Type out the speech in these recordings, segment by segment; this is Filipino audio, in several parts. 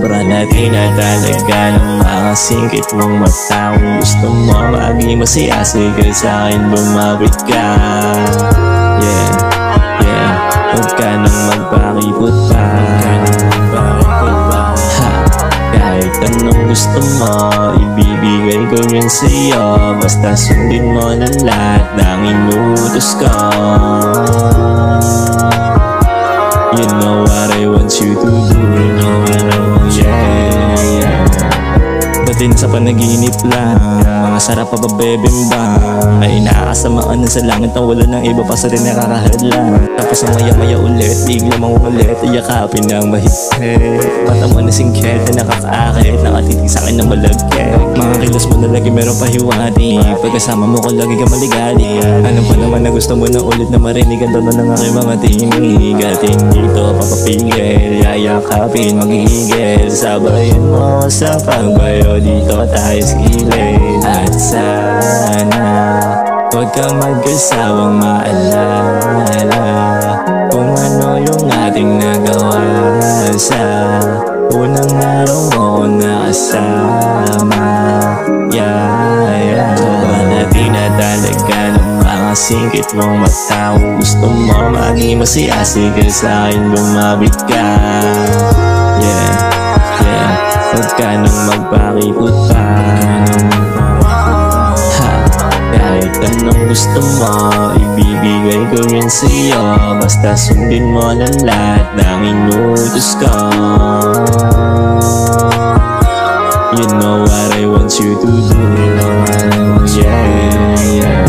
Sobra na tinatalaga ng mga singkit mong mata. Kung gusto mo maging masiyasigal sa'kin, bumawit ka. Yeah, yeah, huwag ka nang magpakipot pa. Kahit anong gusto mo, ibibigay ko yun sa'yo. Basta sundin mo na lahat ng inuutos ko. You know what I want you to do. Yeah, yeah. Dating sa panaginip lang, mga sarap pa babebimba. Ay nakakasamaan na sa langit na wala ng iba pa sa rin nakakahadlang. Tapos ang maya-maya ulit, bigla mang ulit, iyakapin ng mahigpit. Mata mo na singkit na nakakaakit, nakatitig sa'kin na malagkit. Mga kilos mo na lagi meron pahiwati, pagkasama mo ko lagi ka maligali. Alam pa naman na gusto mo na ulit na marinig ang tono ng aking mga tinig. At hindi to papapigil, yayakapin, magigil. Sabayan mo sa pagbayo, dito tayo sa gilid. At sana huwag kang mag-asawang maalala kung ano yung ating nagawa sa unang araw mo ko nakasama. Yeah, yeah. Sobra na tinatalaga ng mga singkit mong mata. Kung gusto mo maging masiyasigal sa'kin, bumabit ka. Yeah, yeah, huwag ka nang magpakipot pa. Kahit anong gusto mo, ibibigay ko yun sa'yo. Basta sundin mo na lahat ng inuutos ko. You know what I want you to do. Yeah, yeah.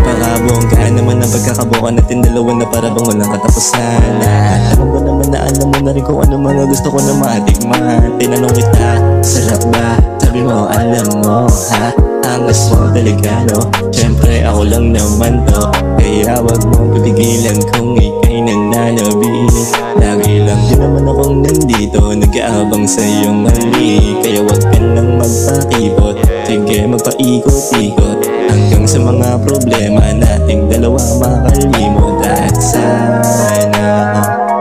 Napakabongga naman ang pagkakabuka natin dalawa na para bang walang katapusan. Alam mo naman na alam mo na rin kung ano mga gusto ko na matikman. Tinanong kita, sarap ba? Sabi mo, alam mo, ha? Angas mo talaga, no? Siyempre ako lang naman to, kaya wag mong pipigilan kung ika'y nananabili. Lagi lang din naman akong nandito, nag-aabang sa iyong halik. Kaya wag ka nang magpakipot, sige magpaikot-ikot, hanggang sa mga problema nating dalawa makalimot. At sana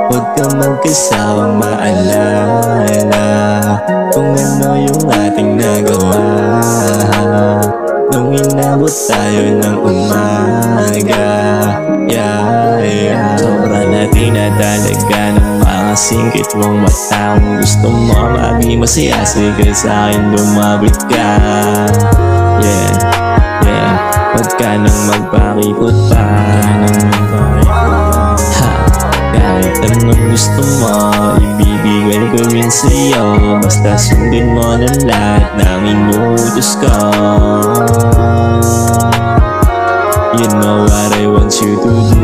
huwag kang mag-asawang maalala kung ano yung ating nagawa nung inabot tayo ng umaga. Yeah, yeah. Sobra na tinatalaga ng mga singkit mong mata. Kung gusto mo maging masiyasigal sa'kin, bumabit ka. Yeah, yeah, huwag ka nang magpakipot pa. Kahit anong gusto mo, ibibigay ko yun sa'yo. Basta sundin mo na lahat ng inuutos ko. You know what I want you to do.